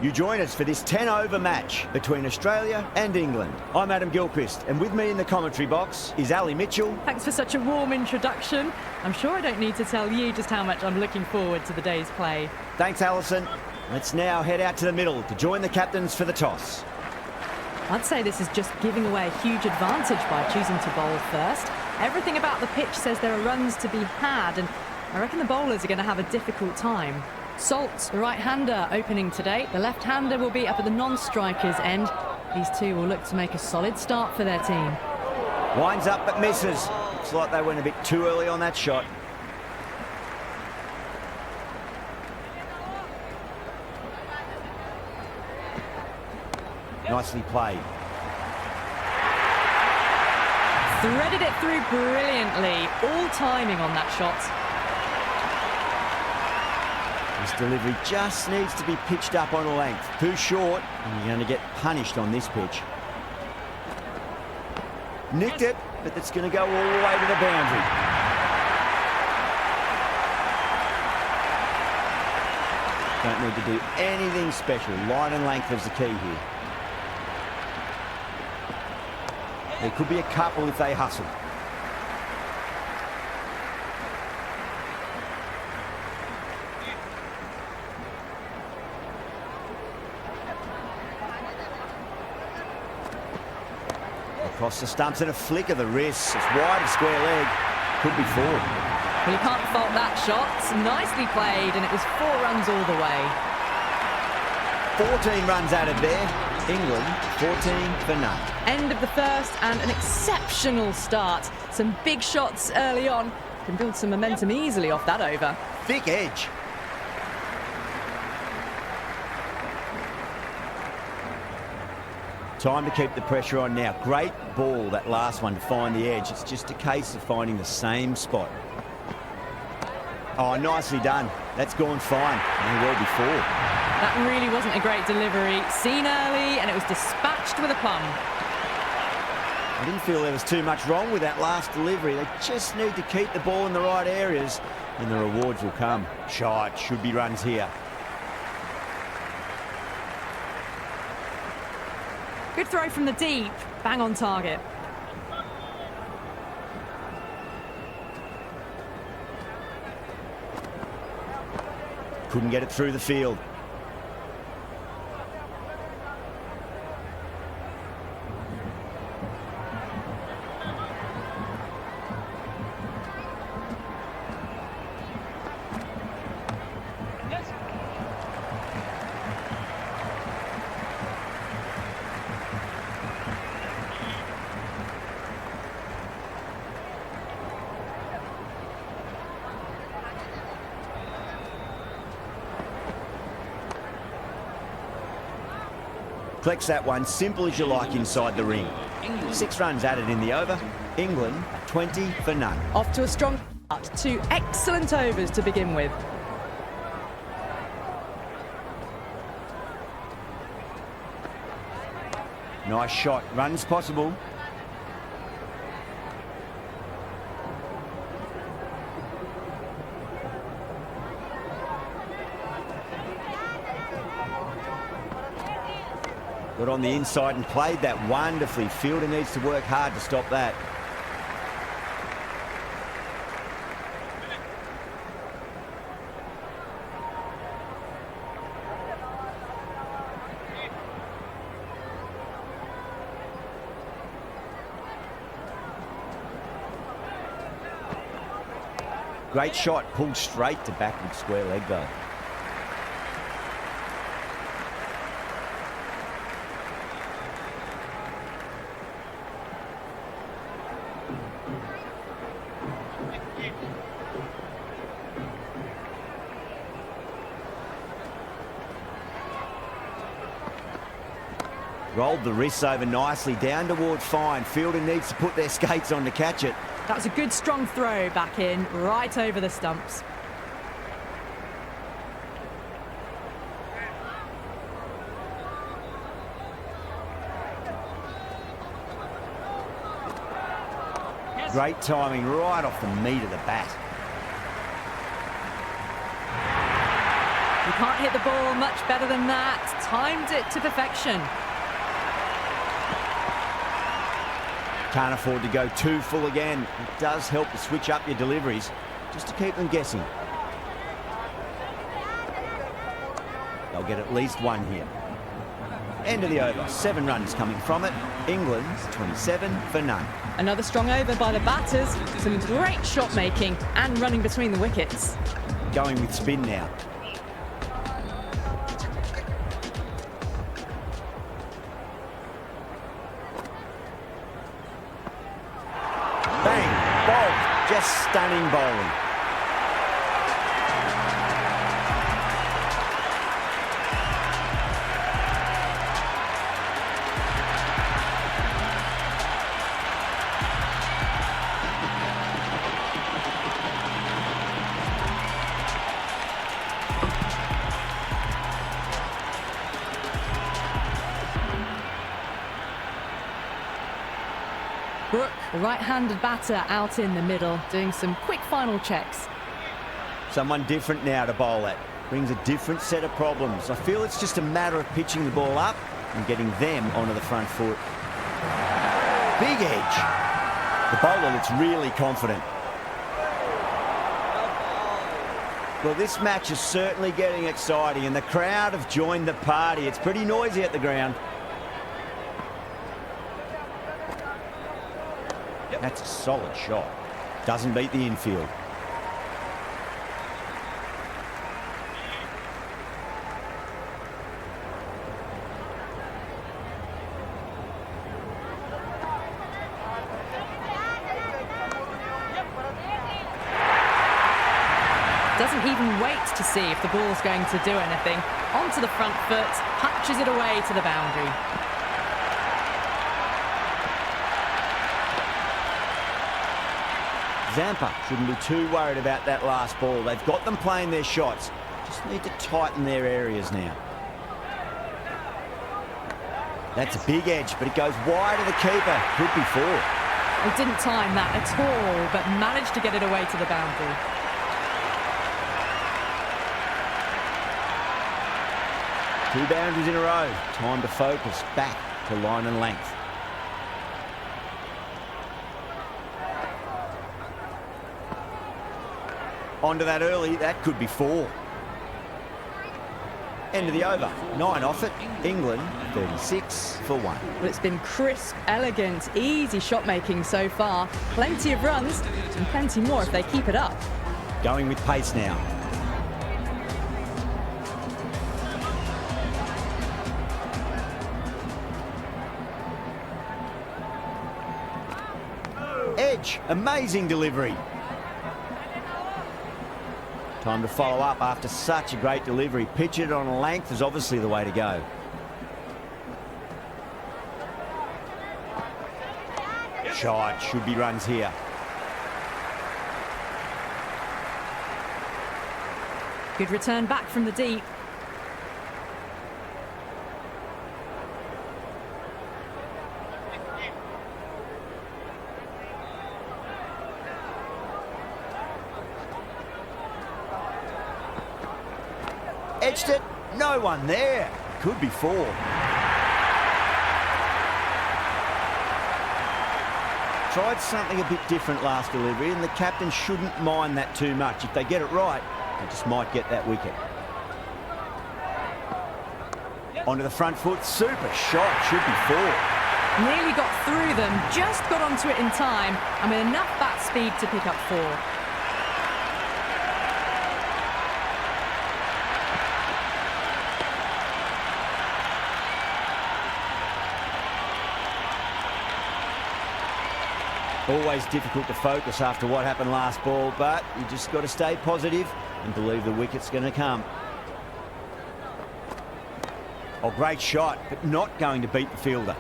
You join us for this 10-over match between Australia and England. I'm Adam Gilchrist, and with me in the commentary box is Ali Mitchell. Thanks for such a warm introduction. I'm sure I don't need to tell you just how much I'm looking forward to the day's play. Thanks, Alison. Let's now head out to the middle to join the captains for the toss. I'd say this is just giving away a huge advantage by choosing to bowl first. Everything about the pitch says there are runs to be had, and I reckon the bowlers are going to have a difficult time. Salt, the right-hander, opening today. The left-hander will be up at the non-strikers end. These two will look to make a solid start for their team. Winds up but misses. Looks like they went a bit too early on that shot. Nicely played. Threaded it through brilliantly. All timing on that shot. This delivery just needs to be pitched up on a length. Too short, and you're going to get punished on this pitch. Nicked it, but it's going to go all the way to the boundary. Don't need to do anything special. Line and length is the key here. There could be a couple if they hustle. Across the stumps and a flick of the wrist. It's wide of square leg. Could be four. Well, you can't fault that shot. It's nicely played, and it was 4 runs all the way. 14 runs added there. England 14 for none. End of the first and an exceptional start. Some big shots early on. Can build some momentum easily off that over. Thick edge. Time to keep the pressure on now. Great ball, that last one, to find the edge. It's just a case of finding the same spot. Oh, nicely done. That's gone fine. And well before. That really wasn't a great delivery. Seen early, and it was dispatched with a plum. I didn't feel there was too much wrong with that last delivery. They just need to keep the ball in the right areas, and the rewards will come. Shot, should be runs here. Good throw from the deep. Bang on target. Couldn't get it through the field. Collects that one, simple as you like, inside the ring. 6 runs added in the over. England 20 for none. Off to a strong start. 2 excellent overs to begin with. Nice shot. Runs possible. Got on the inside and played that wonderfully. Fielder needs to work hard to stop that. Great shot, pulled straight to backward square leg though. Rolled the wrists over nicely, down toward fine. Fielder needs to put their skates on to catch it. That was a good strong throw back in, right over the stumps. Great timing right off the meat of the bat. You can't hit the ball much better than that. Timed it to perfection. Can't afford to go too full again. It does help to switch up your deliveries, just to keep them guessing. They'll get at least one here. End of the over. 7 runs coming from it. England 27 for none. Another strong over by the batters. Some great shot making and running between the wickets. Going with spin now. Bang! Bowled. Just stunning bowling. Brooke, the right-handed batter, out in the middle, doing some quick final checks. Someone different now to bowl at. Brings a different set of problems. I feel it's just a matter of pitching the ball up and getting them onto the front foot. Big edge. The bowler looks really confident. Well, this match is certainly getting exciting, and the crowd have joined the party. It's pretty noisy at the ground. That's a solid shot. Doesn't beat the infield. Doesn't even wait to see if the ball's going to do anything. Onto the front foot, punches it away to the boundary. Zampa shouldn't be too worried about that last ball. They've got them playing their shots. Just need to tighten their areas now. That's a big edge, but it goes wide of the keeper. Could be 4. He didn't time that at all, but managed to get it away to the boundary. Two boundaries in a row. Time to focus back to line and length. Onto that early, that could be 4. End of the over. 9 off it. England 36 for 1. Well, it's been crisp, elegant, easy shot making so far. Plenty of runs and plenty more if they keep it up. Going with pace now. Edge, amazing delivery. Time to follow up after such a great delivery. Pitch it on a length is obviously the way to go. Shot, should be runs here. Good return back from the deep. Edged it, no one there. Could be 4. Tried something a bit different last delivery, and the captain shouldn't mind that too much. If they get it right, they just might get that wicket. Onto the front foot, super shot, should be 4. Nearly got through them, just got onto it in time, and with enough bat speed to pick up 4. Always difficult to focus after what happened last ball, but you just got to stay positive and believe the wicket's going to come. Oh, great shot, but not going to beat the fielder.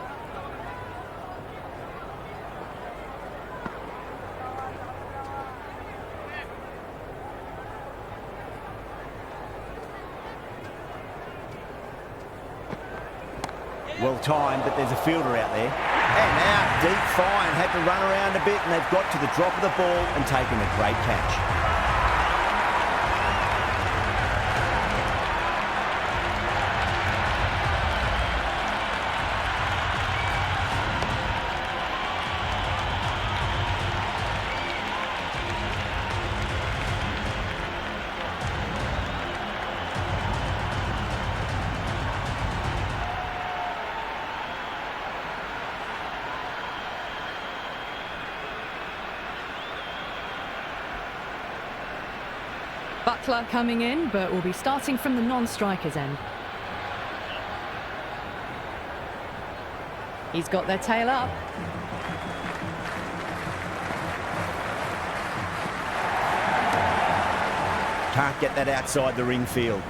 Well timed, but there's a fielder out there. And out, deep fine, had to run around a bit, and they've got to the drop of the ball and taken a great catch. Butler coming in, but will be starting from the non-strikers end. He's got their tail up. Can't get that outside the ring field.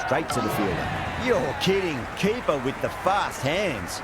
Straight to the fielder. You're kidding. Keeper with the fast hands.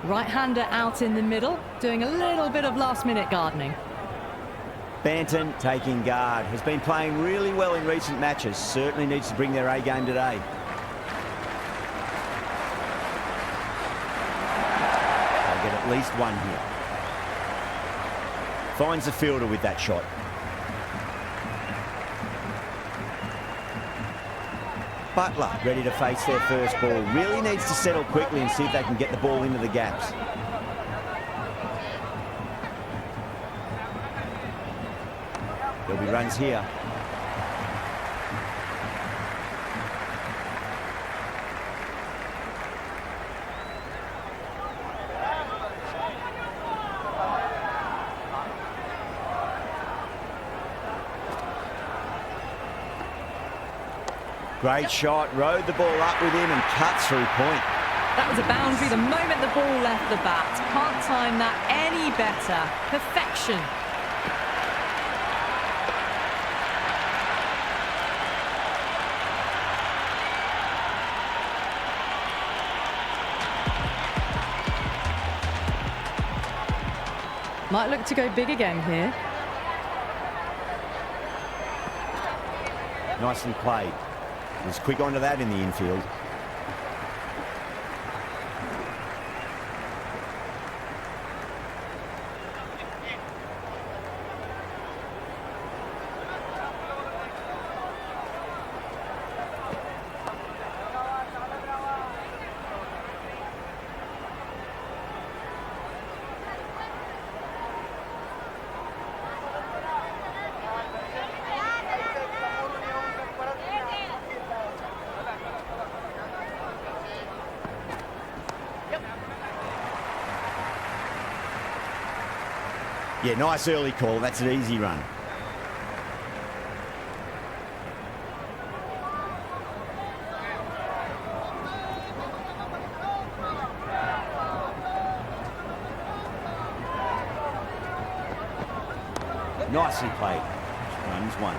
Right-hander out in the middle, doing a little bit of last-minute gardening. Banton taking guard. Has been playing really well in recent matches. Certainly needs to bring their A game today. They'll get at least one here. Finds the fielder with that shot. Butler ready to face their first ball. Really needs to settle quickly and see if they can get the ball into the gaps. There'll be runs here. Great shot, rode the ball up with him and cuts through point. That was a boundary the moment the ball left the bat. Can't time that any better. Perfection. Might look to go big again here. Nicely played. Was quick onto that in the infield. Yeah, nice early call. That's an easy run. Nicely played. Runs one.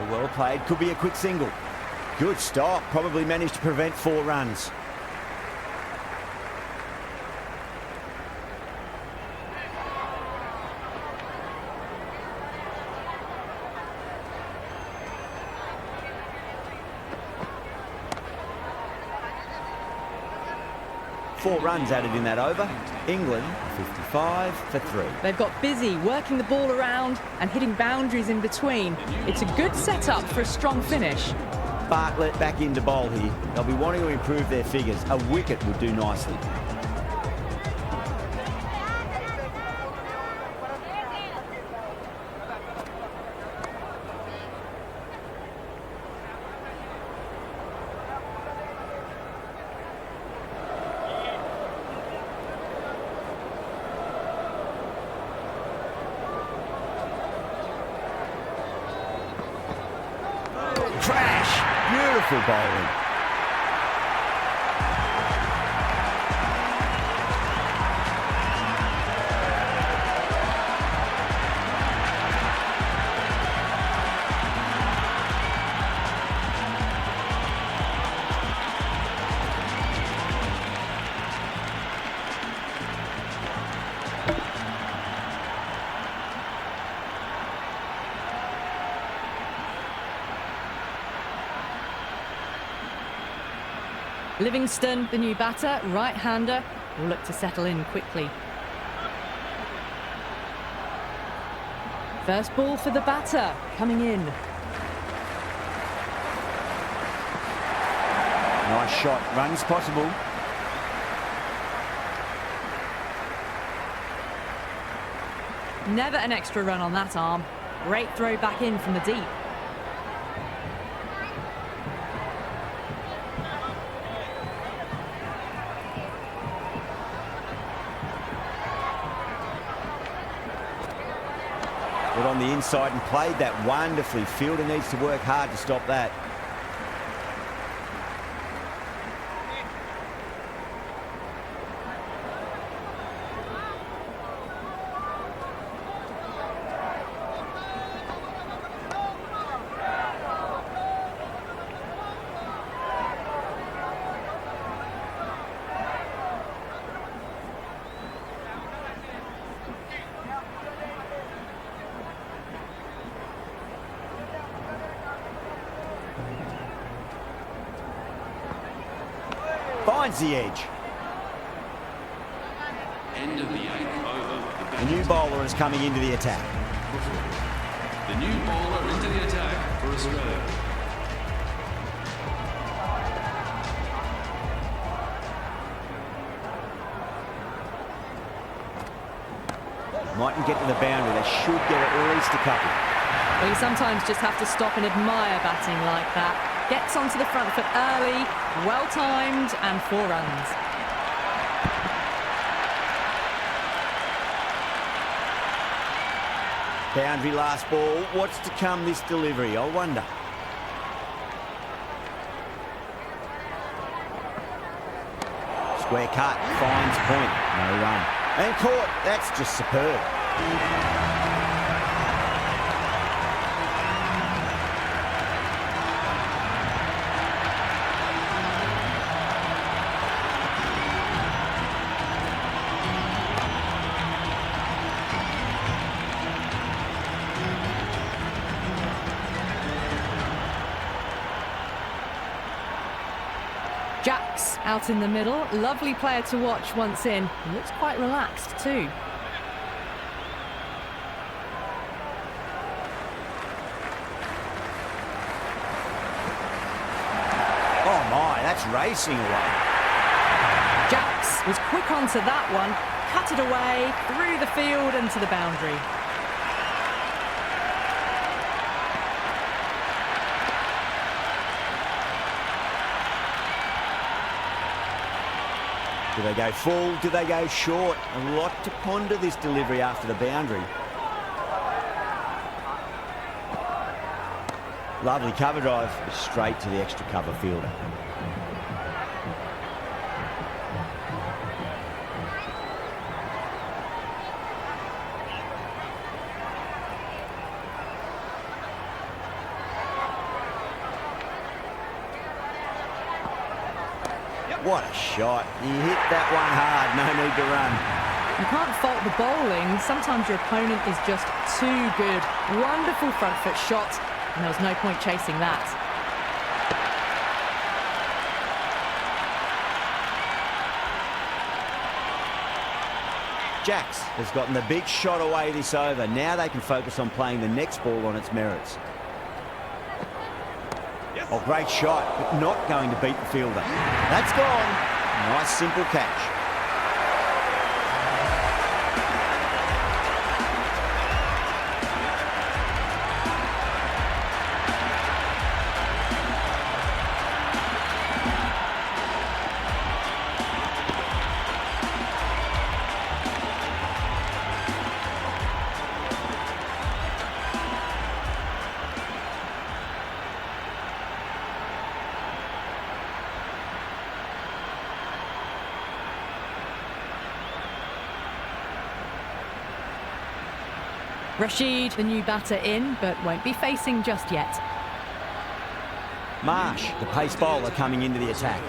Well played, could be a quick single. Good stop, probably managed to prevent 4 runs. 4 runs added in that over. England 55 for 3. They've got busy working the ball around and hitting boundaries in between. It's a good setup for a strong finish. Bartlett back into bowl here. They'll be wanting to improve their figures. A wicket would do nicely. Crash! Beautiful bowling. Livingston, the new batter, right-hander, will look to settle in quickly. First ball for the batter, coming in. Nice shot. Runs possible. Never an extra run on that arm. Great throw back in from the deep. Got on the inside and played that wonderfully. Fielder needs to work hard to stop that. Finds the edge. End of the 8th over. The new bowler is coming into the attack. The new bowler into the attack for Australia. Mightn't get to the boundary. They should get at least a couple. Well, you sometimes just have to stop and admire batting like that. Gets onto the front foot early, well-timed, and 4 runs. Boundary last ball. What's to come this delivery? I wonder. Square cut. Finds point. No run. And caught. That's just superb. Jacks out in the middle. Lovely player to watch once in. He looks quite relaxed too. Oh my, that's racing away. Jacks was quick onto that one. Cut it away, through the field and to the boundary. Do they go full? Do they go short? A lot to ponder this delivery after the boundary. Lovely cover drive, straight to the extra cover fielder. What a shot. He hit that one hard, no need to run. You can't fault the bowling. Sometimes your opponent is just too good. Wonderful front foot shot, and there was no point chasing that. Jacks has gotten the big shot away this over. Now they can focus on playing the next ball on its merits. Oh, great shot, but not going to beat the fielder. That's gone. Nice, simple catch. Rashid, the new batter, in, but won't be facing just yet. Marsh, the pace bowler, coming into the attack.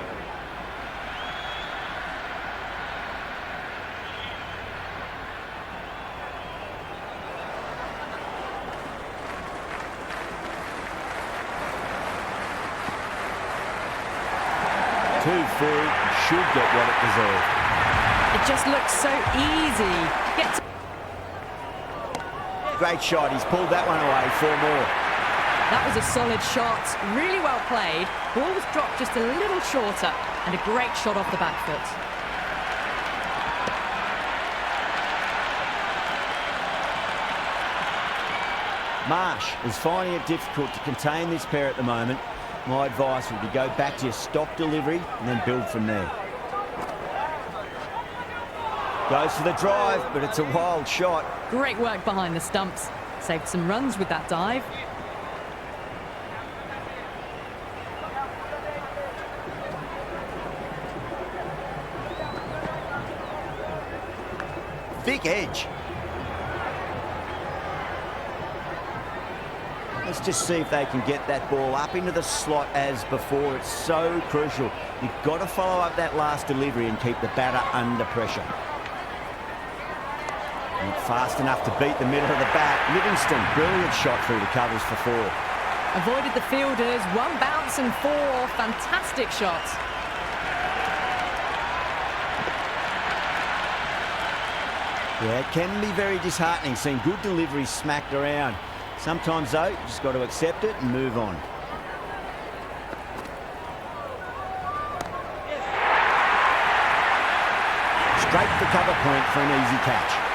Too full, should get what it deserved. It just looks so easy. Gets Great shot, he's pulled that one away, 4 more. That was a solid shot, really well played. Ball was dropped just a little shorter, and a great shot off the back foot. Marsh is finding it difficult to contain this pair at the moment. My advice would be go back to your stock delivery and then build from there. Goes for the drive, but it's a wild shot. Great work behind the stumps. Saved some runs with that dive. Thick edge. Let's just see if they can get that ball up into the slot as before. It's so crucial. You've got to follow up that last delivery and keep the batter under pressure. Not fast enough to beat the middle of the bat. Livingston, brilliant shot through the covers for 4. Avoided the fielders, 1 bounce and 4. Fantastic shots. Yeah, it can be very disheartening seeing good deliveries smacked around. Sometimes, though, you just got to accept it and move on. Straight to the cover point for an easy catch.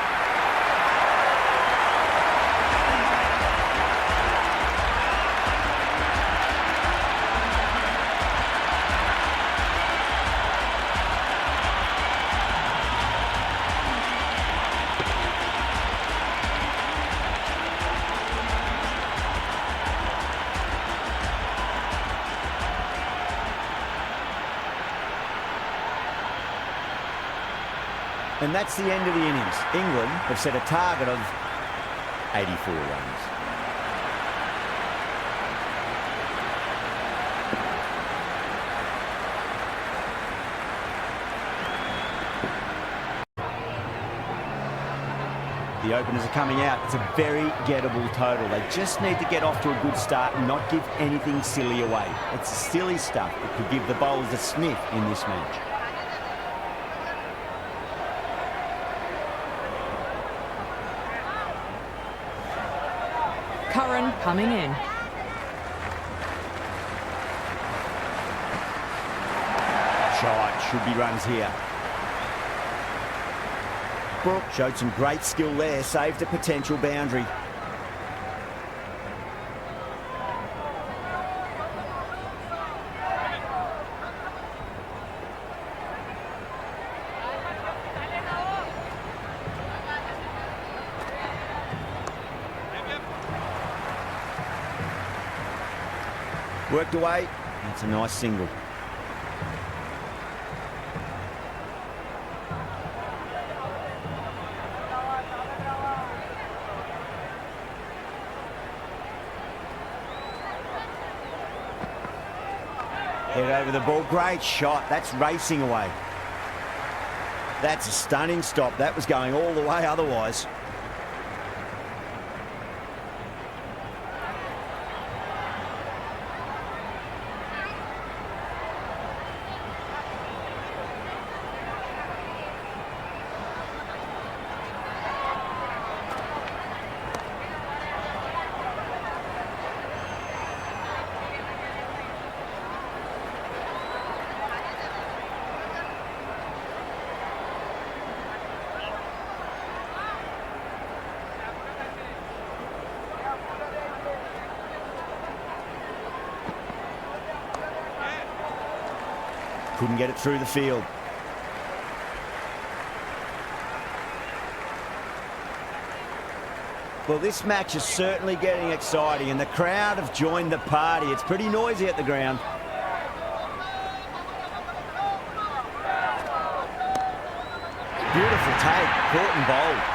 And that's the end of the innings. England have set a target of 84 runs. The openers are coming out. It's a very gettable total. They just need to get off to a good start and not give anything silly away. It's silly stuff that could give the bowlers a sniff in this match. Curran coming in. Shot, should be runs here. Brook showed some great skill there, saved a potential boundary. Worked away, that's a nice single. Head over the ball, great shot, that's racing away. That's a stunning stop, that was going all the way otherwise. Couldn't get it through the field. Well, this match is certainly getting exciting, and the crowd have joined the party. It's pretty noisy at the ground. Beautiful take, caught and bowled.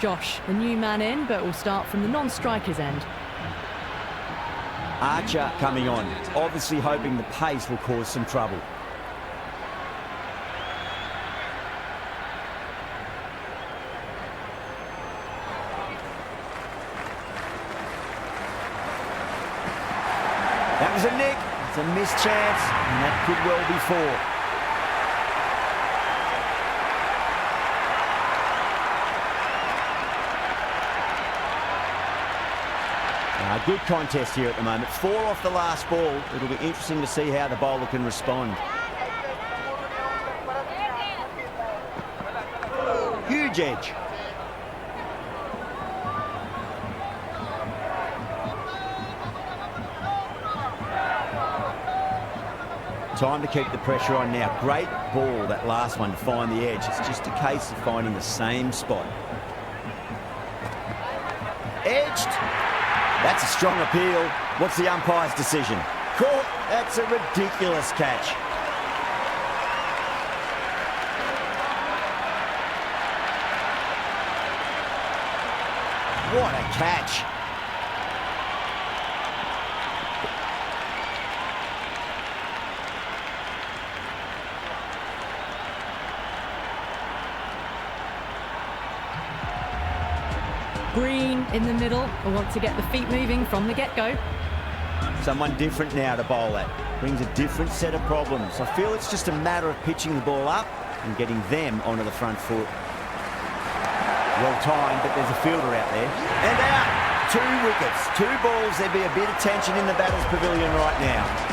Josh, the new man in, but we'll start from the non-striker's end. Archer coming on, obviously hoping the pace will cause some trouble. That was a nick. It's a missed chance, and that could well be four. Good contest here at the moment. 4 off the last ball. It'll be interesting to see how the bowler can respond. Huge edge. Time to keep the pressure on now. Great ball, that last one, to find the edge. It's just a case of finding the same spot. Edged. That's a strong appeal. What's the umpire's decision? Caught. That's a ridiculous catch. What a catch. Green in the middle. I want to get the feet moving from the get-go. Someone different now to bowl at. Brings a different set of problems. I feel it's just a matter of pitching the ball up and getting them onto the front foot. Well timed, but there's a fielder out there. And out! 2 wickets, 2 balls. There'd be a bit of tension in the batter's pavilion right now.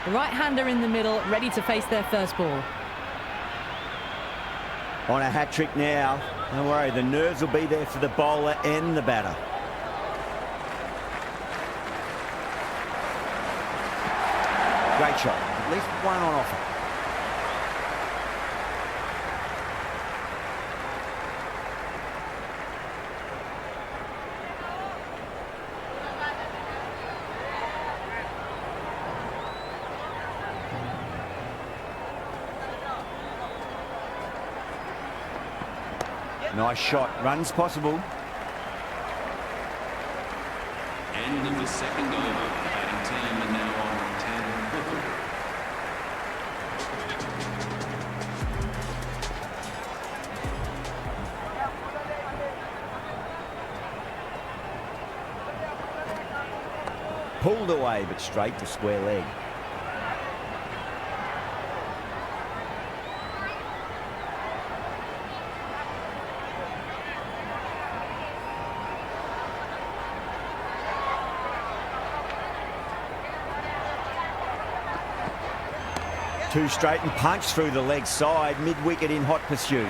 The right-hander in the middle, ready to face their first ball. On a hat-trick now. Don't worry, the nerves will be there for the bowler and the batter. Great shot. At least one on offer. Nice shot. Runs possible. End of the second over. Batting team are now on 10. Pulled away, but straight to square leg. Two straight and punch through the leg side, mid-wicket in hot pursuit.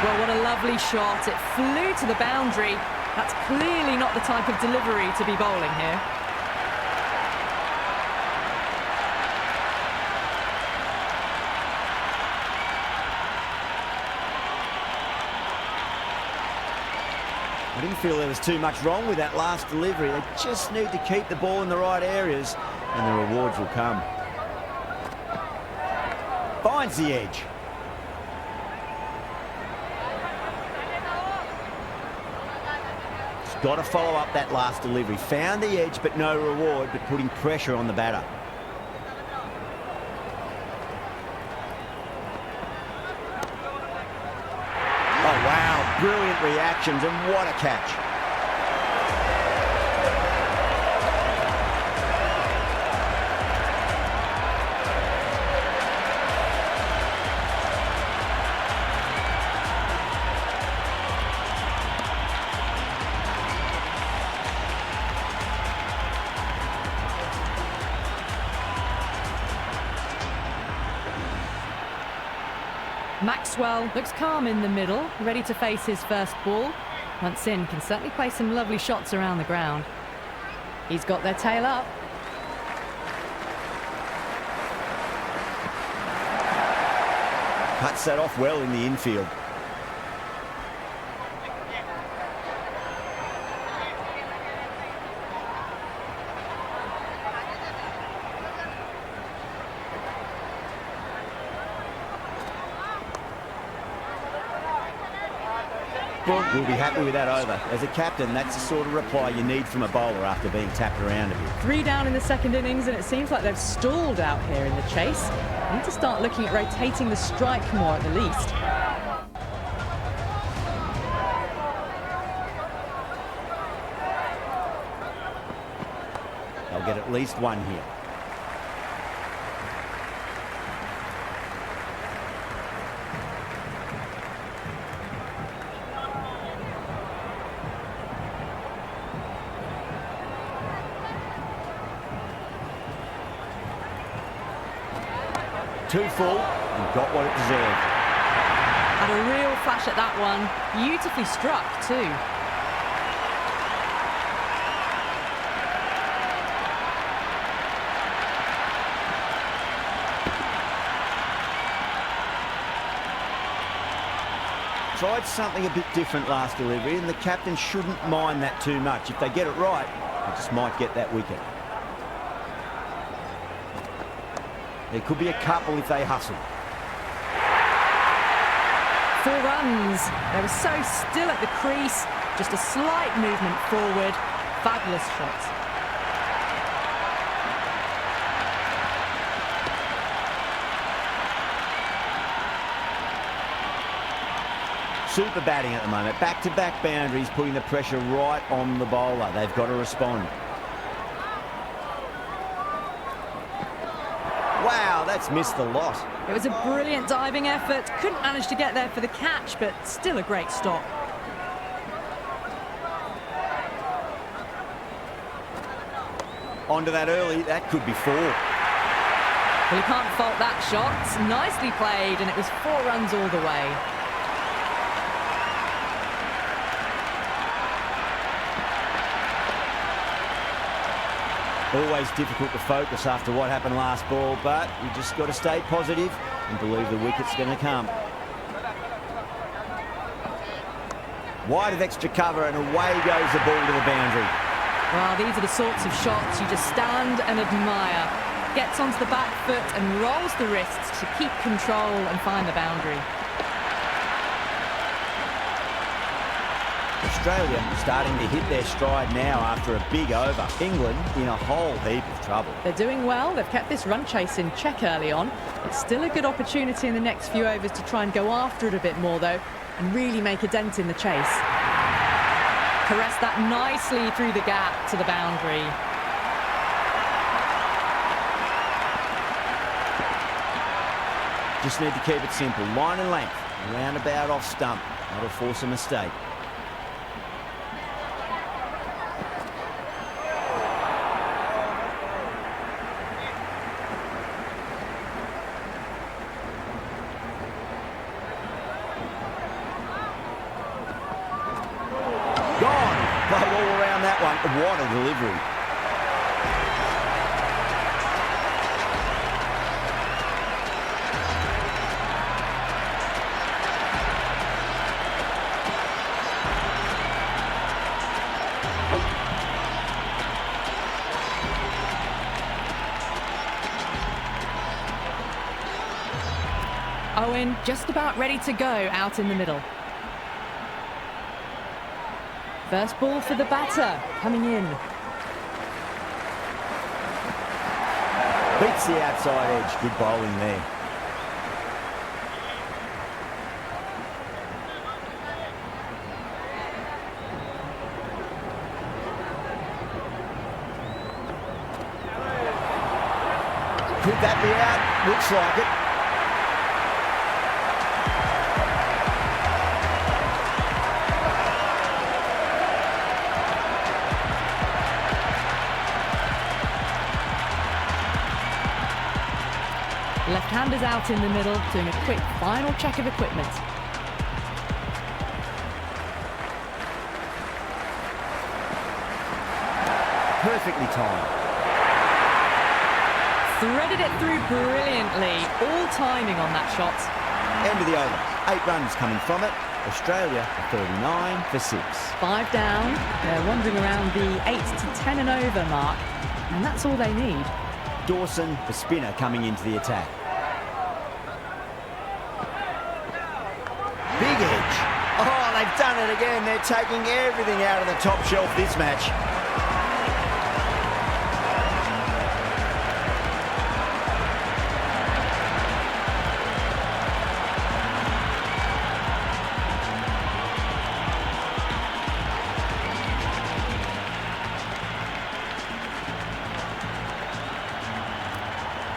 Well, what a lovely shot. It flew to the boundary. That's clearly not the type of delivery to be bowling here. I didn't feel there was too much wrong with that last delivery. They just need to keep the ball in the right areas and the rewards will come. Finds the edge. got to follow up that last delivery. Found the edge, but no reward, but putting pressure on the batter. Oh, wow. Brilliant reactions, and what a catch. Maxwell looks calm in the middle, ready to face his first ball. Once in, can certainly play some lovely shots around the ground. He's got their tail up. Cuts that off well in the infield. We'll be happy with that over. As a captain, that's the sort of reply you need from a bowler after being tapped around a bit. 3 down in the second innings, and it seems like they've stalled out here in the chase. They need to start looking at rotating the strike more at the least. They'll get at least one here. Too full and got what it deserved. Had a real flash at that one. Beautifully struck too. Tried something a bit different last delivery, and the captain shouldn't mind that too much. If they get it right, they just might get that wicket. There could be a couple if they hustle. 4 runs. They were so still at the crease. Just a slight movement forward. Fabulous shots. Super batting at the moment. Back-to-back boundaries, putting the pressure right on the bowler. They've got to respond. Wow, that's missed the lot. It was a brilliant diving effort. Couldn't manage to get there for the catch, but still a great stop. Onto that early, that could be 4. Well, you can't fault that shot. Nicely played, and it was 4 runs all the way. Always difficult to focus after what happened last ball, but you just got to stay positive and believe the wicket's going to come. Wide of extra cover, and away goes the ball to the boundary. Well, these are the sorts of shots you just stand and admire. Gets onto the back foot and rolls the wrists to keep control and find the boundary. Australia starting to hit their stride now after a big over. England in a whole heap of trouble. They're doing well. They've kept this run chase in check early on. It's still a good opportunity in the next few overs to try and go after it a bit more, though, and really make a dent in the chase. Caress that nicely through the gap to the boundary. Just need to keep it simple. Line and length. Roundabout off stump. That'll force a mistake. Gone. Play all around that one. What a delivery. Owen just about ready to go out in the middle. First ball for the batter, coming in. Beats the outside edge. Good bowling there. Could that be out? Looks like it. Left-handers out in the middle, doing a quick final check of equipment. Perfectly timed. Threaded it through brilliantly. All timing on that shot. End of the over. 8 runs coming from it. Australia 39 for 6. 5 down. They're wandering around the 8 to 10 and over mark. And that's all they need. Dawson, the spinner, coming into the attack. Big edge. Oh, they've done it again. They're taking everything out of the top shelf this match.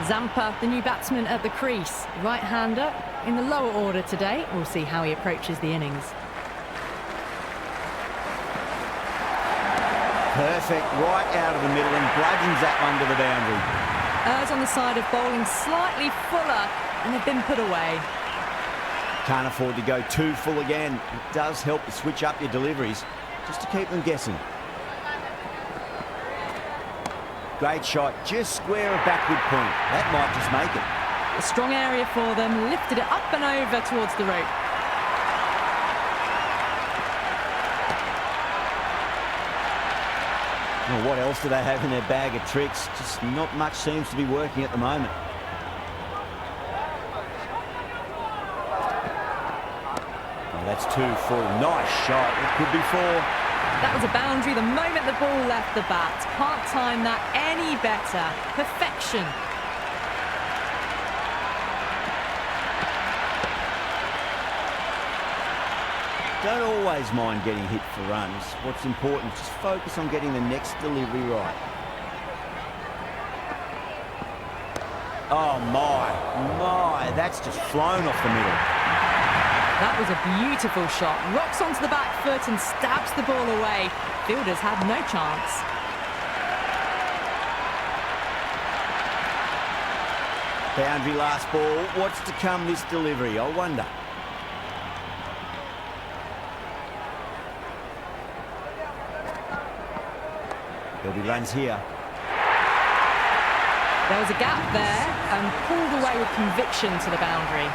Zampa, the new batsman at the crease. Right-hander in the lower order today. We'll see how he approaches the innings. Perfect, right out of the middle and bludgeons that one to the boundary. Errs on the side of bowling slightly fuller, and they've been put away. Can't afford to go too full again. It does help to switch up your deliveries, just to keep them guessing. Great shot, just square of backward point. That might just make it. A strong area for them, lifted it up and over towards the rope. Well, what else do they have in their bag of tricks? Just not much seems to be working at the moment. Oh, that's 2 full. Nice shot. It could be 4. That was a boundary the moment the ball left the bat. Can't time that any better. Perfection. Don't always mind getting hit for runs. What's important is just focus on getting the next delivery right. Oh my, that's just flown off the middle. That was a beautiful shot. Rocks onto the back foot and stabs the ball away. Fielders had no chance. Boundary last ball. What's to come this delivery? I wonder. There'll be runs here. There was a gap there and pulled away with conviction to the boundary.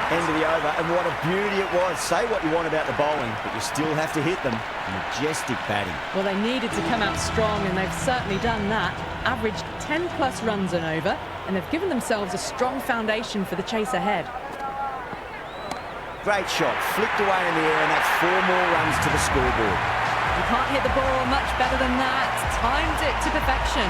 End of the over, and what a beauty it was. Say what you want about the bowling, but you still have to hit them. Majestic batting. Well, they needed to come out strong, and they've certainly done that. Averaged 10+ runs and over, and they've given themselves a strong foundation for the chase ahead. Great shot, flicked away in the air, and that's 4 more runs to the scoreboard. You can't hit the ball much better than that. Timed it to perfection.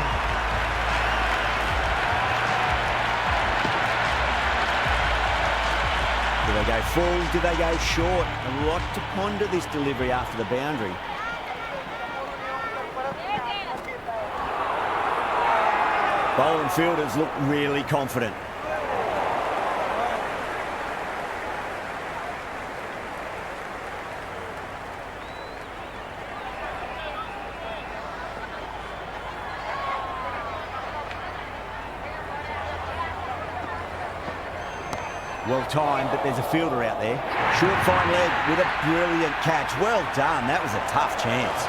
Do they go full? Do they go short? A lot to ponder this delivery after the boundary. Bowling fielders look really confident. Well timed, but there's a fielder out there. Short fine leg with a brilliant catch. Well done. That was a tough chance.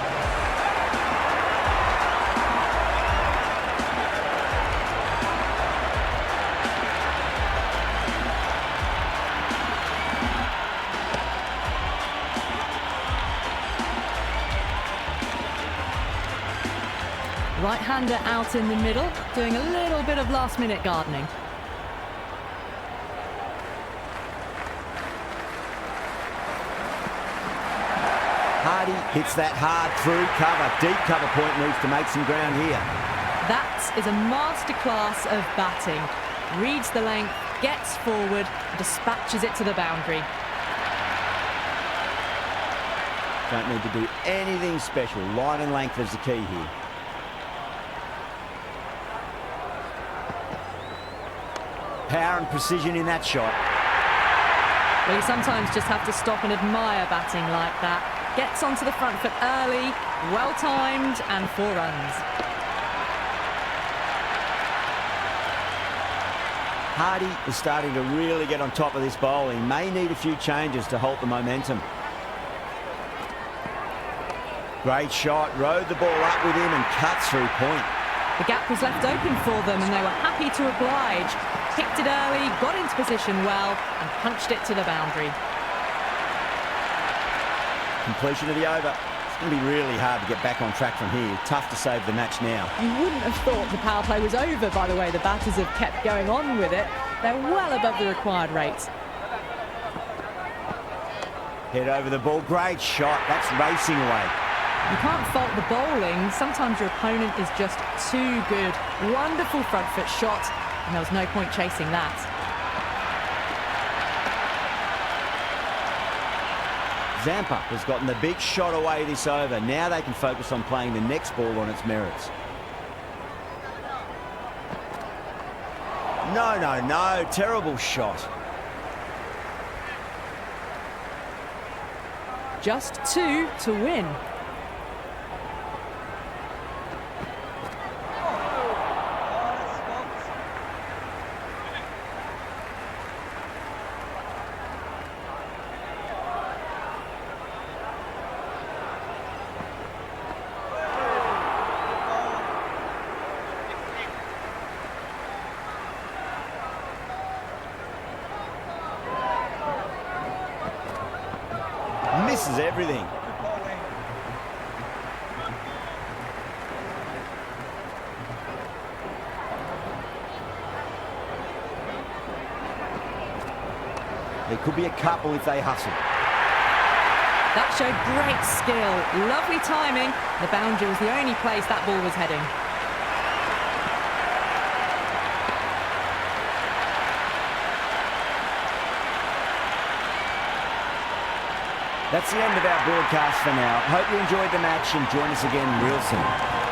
Right-hander out in the middle, doing a little bit of last-minute gardening. Hard Hardy hits that hard through cover. Deep cover point needs to make some ground here. That is a masterclass of batting. Reads the length, gets forward, dispatches it to the boundary. Don't need to do anything special. Line and length is the key here. Power and precision in that shot. Well, you sometimes just have to stop and admire batting like that. Gets onto the front foot early, well-timed, and 4 runs. Hardy is starting to really get on top of this bowling. May need a few changes to halt the momentum. Great shot, rode the ball up with him and cuts through point. The gap was left open for them and they were happy to oblige. Picked it early, got into position well and punched it to the boundary. Completion of the over. It's going to be really hard to get back on track from here. Tough to save the match now. You wouldn't have thought the power play was over by the way the batters have kept going on with it. They're well above the required rates. Head over the ball, great shot. That's racing away. You can't fault the bowling. Sometimes your opponent is just too good. Wonderful front foot shot, and there was no point chasing that. Zampa has gotten the big shot away this over. Now they can focus on playing the next ball on its merits. No, no, no. Terrible shot. Just 2 to win. Misses everything. There could be a couple if they hustle. That showed great skill, lovely timing. The boundary was the only place that ball was heading. That's the end of our broadcast for now. Hope you enjoyed the match and join us again real soon.